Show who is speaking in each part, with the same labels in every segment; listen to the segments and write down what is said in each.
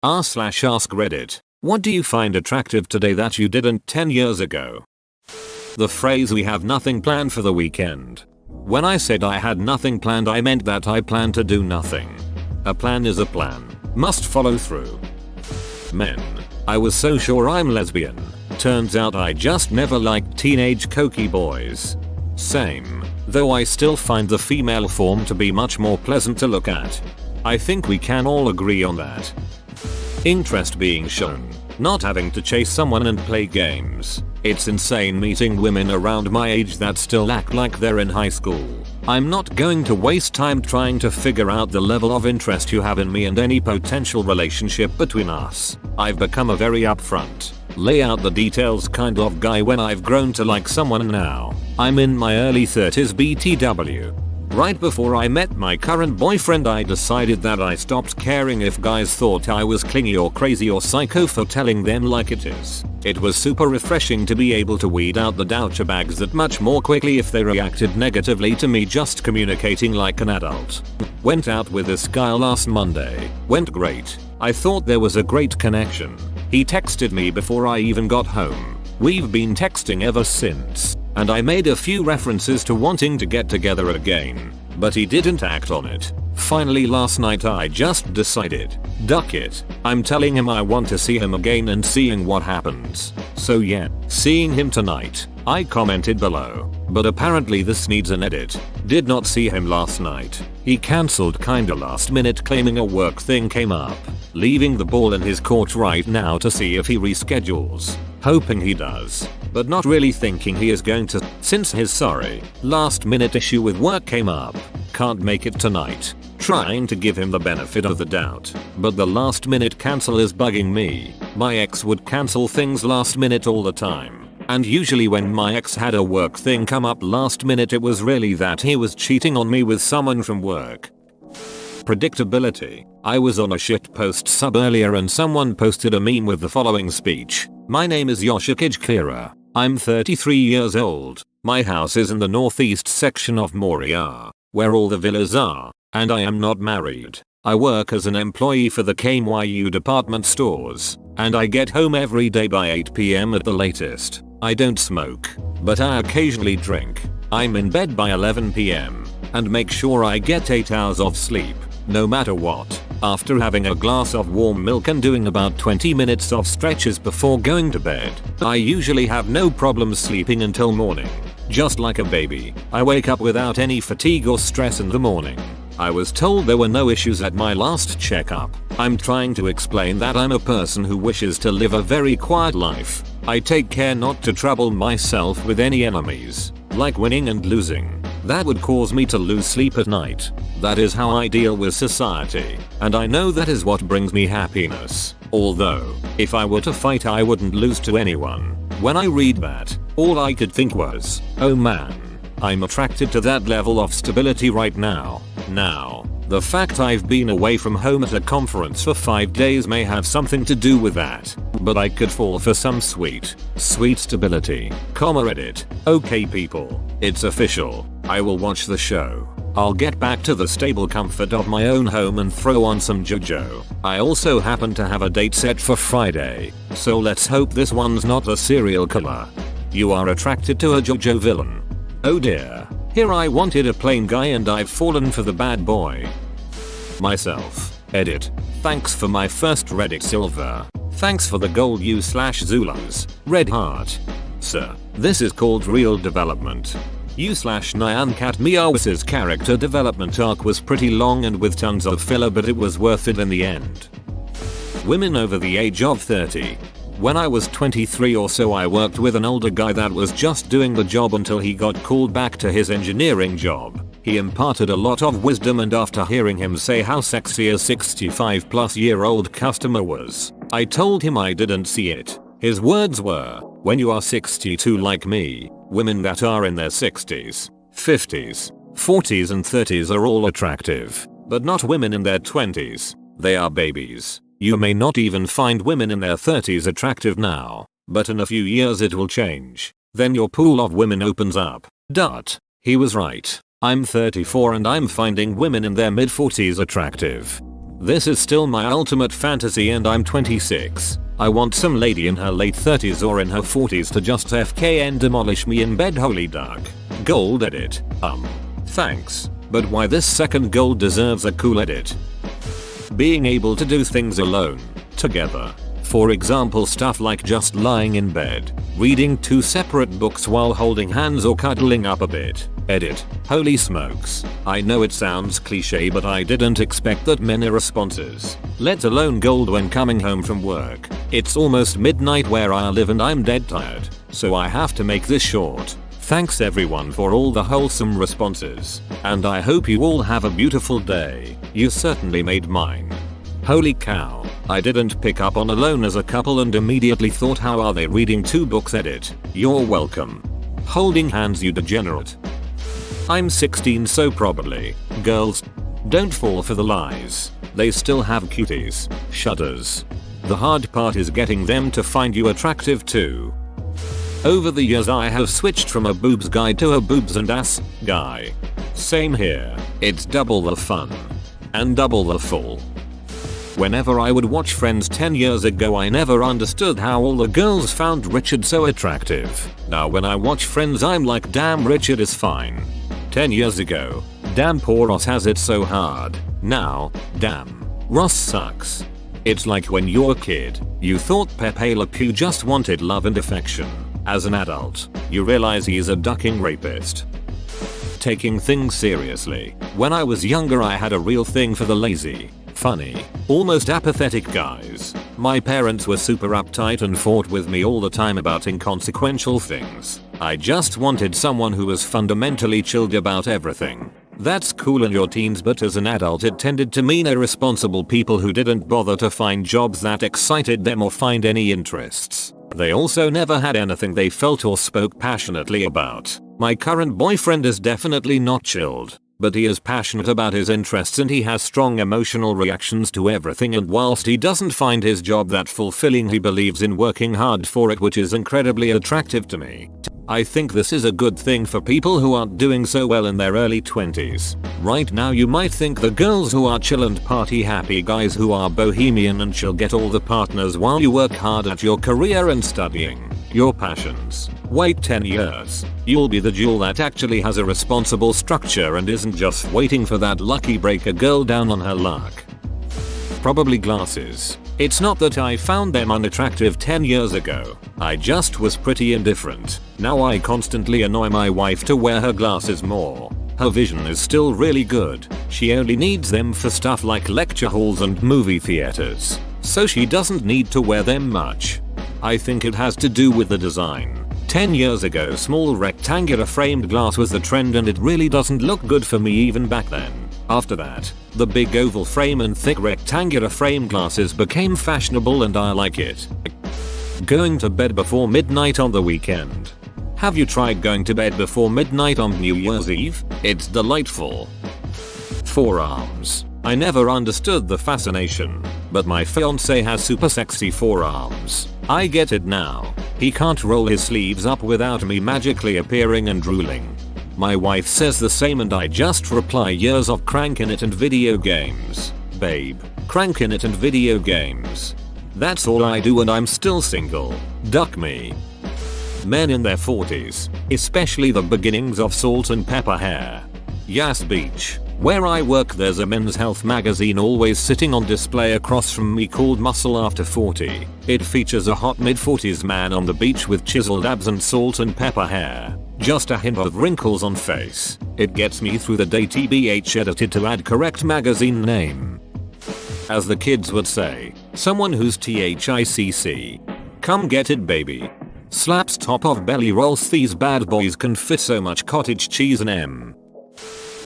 Speaker 1: r/ask Reddit. What do you find attractive today that you didn't 10 years ago? The phrase "we have nothing planned for the weekend." When I said I had nothing planned, I meant that I plan to do nothing. A plan is a plan. Must follow through. Men. I was so sure I'm lesbian. Turns out I just never liked teenage cokey boys. Same. Though I still find the female form to be much more pleasant to look at. I think we can all agree on that. Interest being shown. Not having to chase someone and play games. It's insane meeting women around my age that still act like they're in high school. I'm not going to waste time trying to figure out the level of interest you have in me and any potential relationship between us. I've become a very upfront, lay out the details kind of guy when I've grown to like someone now. I'm in my early 30s BTW. Right before I met my current boyfriend, I decided that I stopped caring if guys thought I was clingy or crazy or psycho for telling them like it is. It was super refreshing to be able to weed out the douchebags that much more quickly if they reacted negatively to me just communicating like an adult. Went out with this guy last Monday. Went great. I thought there was a great connection. He texted me before I even got home. We've been texting ever since. And I made a few references to wanting to get together again, but he didn't act on it. Finally last night I just decided, duck it. I'm telling him I want to see him again and seeing what happens. So yeah, seeing him tonight. I commented below, but apparently this needs an edit. Did not see him last night. He cancelled kinda last minute claiming a work thing came up. Leaving the ball in his court right now to see if he reschedules. Hoping he does, but not really thinking he is going to since his last minute issue with work came up. Can't make it tonight. Trying to give him the benefit of the doubt, but the last minute cancel is bugging me. My ex would cancel things last minute all the time. And usually when my ex had a work thing come up last minute, it was really that he was cheating on me with someone from work. Predictability. I was on a shitpost sub earlier and someone posted a meme with the following speech. My name is Yoshikage Kira. I'm 33 years old. My house is in the northeast section of Moriya, where all the villas are, and I am not married. I work as an employee for the KMYU department stores, and I get home every day by 8 PM at the latest. I don't smoke, but I occasionally drink. I'm in bed by 11 PM, and make sure I get 8 hours of sleep, no matter what. After having a glass of warm milk and doing about 20 minutes of stretches before going to bed, I usually have no problem sleeping until morning. Just like a baby, I wake up without any fatigue or stress in the morning. I was told there were no issues at my last checkup. I'm trying to explain that I'm a person who wishes to live a very quiet life. I take care not to trouble myself with any enemies, like winning and losing. That would cause me to lose sleep at night. That is how I deal with society, and I know that is what brings me happiness. Although, if I were to fight I wouldn't lose to anyone. When I read that, all I could think was, oh man, I'm attracted to that level of stability right now. Now, the fact I've been away from home at a conference for 5 days may have something to do with that, but I could fall for some sweet stability. Reddit. Okay people, it's official. I will watch the show. I'll get back to the stable comfort of my own home and throw on some JoJo. I also happen to have a date set for Friday, so let's hope this one's not a serial killer. You are attracted to a JoJo villain. Oh dear. Here I wanted a plain guy and I've fallen for the bad boy. Myself. Edit. Thanks for my first Reddit silver. Thanks for the gold u/Zulus. Red heart. Sir, this is called real development. u/Nyan Cat Meows's character development arc was pretty long and with tons of filler, but it was worth it in the end. Women over the age of 30. When I was 23 or so I worked with an older guy that was just doing the job until he got called back to his engineering job. He imparted a lot of wisdom, and after hearing him say how sexy a 65-plus-year-old customer was, I told him I didn't see it. His words were, when you are 62 like me, women that are in their 60s, 50s, 40s and 30s are all attractive, but not women in their 20s. They are babies. You may not even find women in their 30s attractive now, but in a few years it will change. Then your pool of women opens up. He was right. I'm 34 and I'm finding women in their mid-40s attractive. This is still my ultimate fantasy and I'm 26. I want some lady in her late 30s or in her 40s to just FK and demolish me in bed. Holy duck. Gold edit. Thanks. But why this second gold deserves a cool edit. Being able to do things alone. Together. For example, stuff like just lying in bed, reading 2 separate books while holding hands or cuddling up a bit. Edit. Holy smokes. I know it sounds cliche, but I didn't expect that many responses, let alone gold when coming home from work. It's almost midnight where I live and I'm dead tired, so I have to make this short. Thanks everyone for all the wholesome responses, and I hope you all have a beautiful day. You certainly made mine. Holy cow, I didn't pick up on Alone as a couple and immediately thought, how are they reading 2 books? Edit. You're welcome. Holding hands, you degenerate. I'm 16, so probably. Girls, don't fall for the lies. They still have cuties. Shudders. The hard part is getting them to find you attractive too. Over the years I have switched from a boobs guy to a boobs and ass guy. Same here. It's double the fun. And double the full. Whenever I would watch Friends 10 years ago, I never understood how all the girls found Richard so attractive. Now when I watch Friends, I'm like, damn, Richard is fine. 10 years ago, damn, poor Ross has it so hard. Now, damn, Ross sucks. It's like when you're a kid, you thought Pepe Le Pew just wanted love and affection. As an adult, you realize he's a ducking rapist. Taking things seriously. When I was younger, I had a real thing for the lazy, funny, almost apathetic guys. My parents were super uptight and fought with me all the time about inconsequential things. I just wanted someone who was fundamentally chilled about everything. That's cool in your teens, but as an adult it tended to mean irresponsible people who didn't bother to find jobs that excited them or find any interests. They also never had anything they felt or spoke passionately about. My current boyfriend is definitely not chilled, but he is passionate about his interests and he has strong emotional reactions to everything, and whilst he doesn't find his job that fulfilling, he believes in working hard for it, which is incredibly attractive to me. I think this is a good thing for people who aren't doing so well in their early 20s. Right now you might think the girls who are chill and party happy guys who are bohemian and chill get all the partners while you work hard at your career and studying your passions. Wait 10 years. You'll be the jewel that actually has a responsible structure and isn't just waiting for that lucky break a girl down on her luck. Probably glasses. It's not that I found them unattractive 10 years ago. I just was pretty indifferent. Now I constantly annoy my wife to wear her glasses more. Her vision is still really good. She only needs them for stuff like lecture halls and movie theaters, so she doesn't need to wear them much. I think it has to do with the design. 10 years ago, small rectangular framed glass was the trend and it really doesn't look good for me even back then. After that, the big oval frame and thick rectangular frame glasses became fashionable and I like it. Going to bed before midnight on the weekend. Have you tried going to bed before midnight on New Year's Eve? It's delightful. Forearms. I never understood the fascination, but my fiance has super sexy forearms. I get it now. He can't roll his sleeves up without me magically appearing and drooling. My wife says the same and I just reply, years of cranking it and video games. Babe, cranking it and video games. That's all I do and I'm still single. Duck me. Men in their 40s, especially the beginnings of salt and pepper hair. Yas Beach. Where I work, there's a men's health magazine always sitting on display across from me called Muscle After 40. It features a hot mid-40s man on the beach with chiseled abs and salt and pepper hair. Just a hint of wrinkles on face. It gets me through the day. TBH edited to add correct magazine name. As the kids would say, someone who's THICC. Come get it, baby. Slaps top of belly rolls. These bad boys can fit so much cottage cheese and M.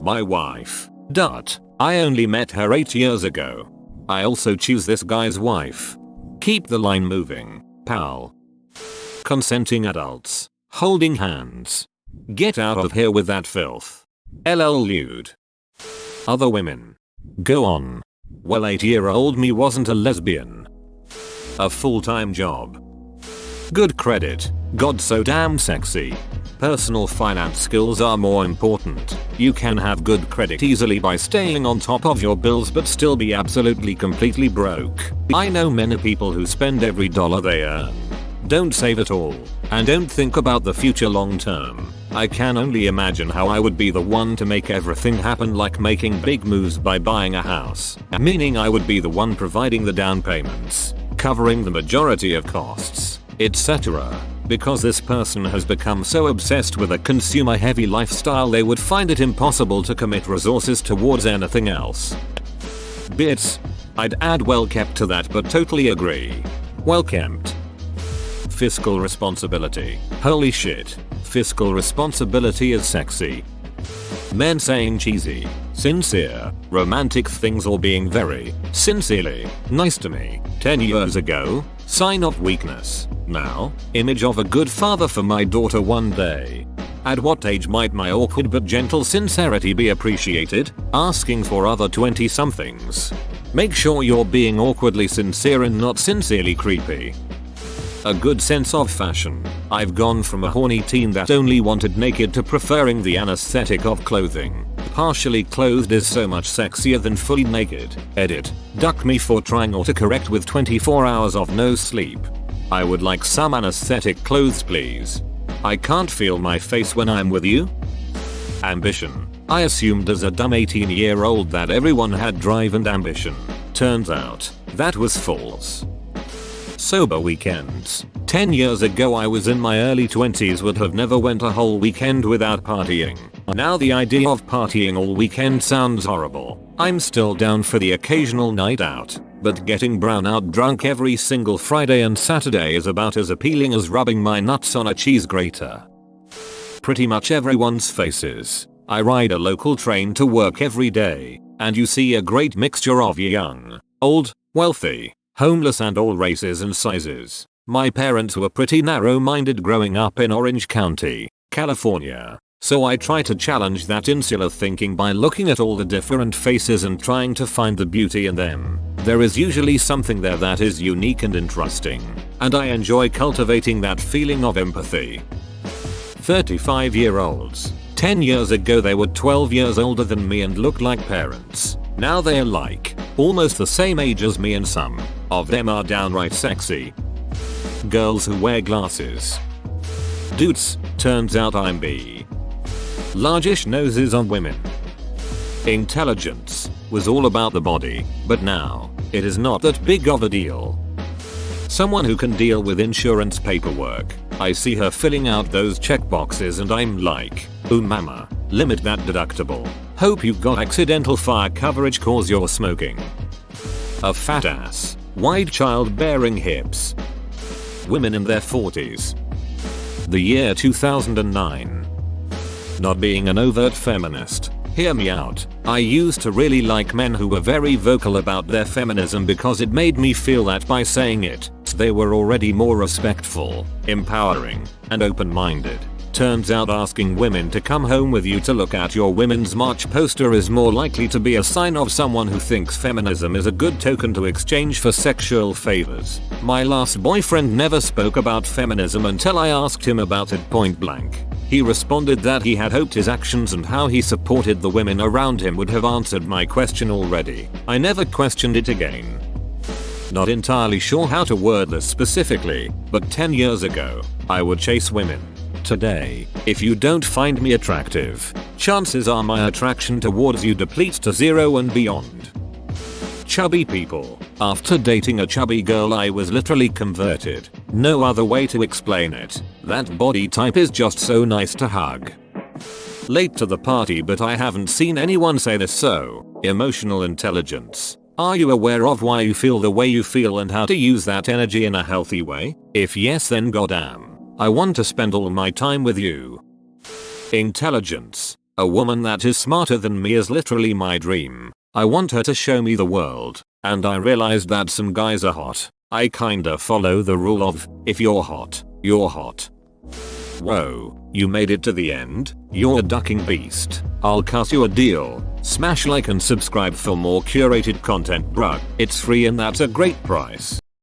Speaker 1: My wife. Dot. I only met her 8 years ago. I also choose this guy's wife. Keep the line moving, pal. Consenting adults. Holding hands. Get out of here with that filth. LL lewd. Other women. Go on. Well, 8-year-old me wasn't a lesbian. A full-time job. Good credit. God, so damn sexy. Personal finance skills are more important. You can have good credit easily by staying on top of your bills but still be absolutely completely broke. I know many people who spend every dollar they earn, don't save at all, and don't think about the future long term. I can only imagine how I would be the one to make everything happen, like making big moves by buying a house, meaning I would be the one providing the down payments, covering the majority of costs, etc. Because this person has become so obsessed with a consumer heavy lifestyle they would find it impossible to commit resources towards anything else. Bits. I'd add well kept to that, but totally agree. Well kept. Fiscal responsibility. Holy shit. Fiscal responsibility is sexy. Men saying cheesy, sincere, romantic things or being very, sincerely, nice to me, 10 years ago, sign of weakness. Now, image of a good father for my daughter one day. At what age might my awkward but gentle sincerity be appreciated? Asking for other 20 somethings. Make sure you're being awkwardly sincere and not sincerely creepy. A good sense of fashion. I've gone from a horny teen that only wanted naked to preferring the anesthetic of clothing. Partially clothed is so much sexier than fully naked. Edit. Duck me for trying autocorrect with 24 hours of no sleep. I would like some anesthetic clothes please. I can't feel my face when I'm with you. Ambition. I assumed as a dumb 18-year-old that everyone had drive and ambition. Turns out, that was false. Sober weekends. 10 years ago I was in my early 20s, would have never went a whole weekend without partying. Now the idea of partying all weekend sounds horrible. I'm still down for the occasional night out, but getting brown out drunk every single Friday and Saturday is about as appealing as rubbing my nuts on a cheese grater. Pretty much everyone's faces. I ride a local train to work every day, and you see a great mixture of young, old, wealthy, homeless and all races and sizes. My parents were pretty narrow-minded growing up in Orange County, California, so I try to challenge that insular thinking by looking at all the different faces and trying to find the beauty in them. There is usually something there that is unique and interesting, and I enjoy cultivating that feeling of empathy. 35-year-olds. 10 years ago they were 12 years older than me and looked like parents. Now they're like, almost the same age as me, and some of them are downright sexy. Girls who wear glasses. Dudes, turns out I'm B. Largish noses on women. Intelligence was all about the body, but now, it is not that big of a deal. Someone who can deal with insurance paperwork. I see her filling out those checkboxes and I'm like, ooh mama, limit that deductible. Hope you got accidental fire coverage cause you're smoking. A fat ass. Wide childbearing hips. Women in their 40s. The year 2009. Not being an overt feminist. Hear me out. I used to really like men who were very vocal about their feminism because it made me feel that by saying it, they were already more respectful, empowering, and open-minded. Turns out asking women to come home with you to look at your Women's March poster is more likely to be a sign of someone who thinks feminism is a good token to exchange for sexual favors. My last boyfriend never spoke about feminism until I asked him about it point blank. He responded that he had hoped his actions and how he supported the women around him would have answered my question already. I never questioned it again. Not entirely sure how to word this specifically, but 10 years ago, I would chase women. Today, if you don't find me attractive, chances are my attraction towards you depletes to 0 and beyond. Chubby people. After dating a chubby girl I was literally converted. No other way to explain it. That body type is just so nice to hug. Late to the party but I haven't seen anyone say this, so, emotional intelligence. Are you aware of why you feel the way you feel and how to use that energy in a healthy way? If yes, then goddamn, I want to spend all my time with you. Intelligence. A woman that is smarter than me is literally my dream. I want her to show me the world, and I realized that some guys are hot. I kinda follow the rule of, if you're hot, you're hot. Whoa, you made it to the end? You're a ducking beast. I'll cut you a deal. Smash like and subscribe for more curated content, bruh. It's free and that's a great price.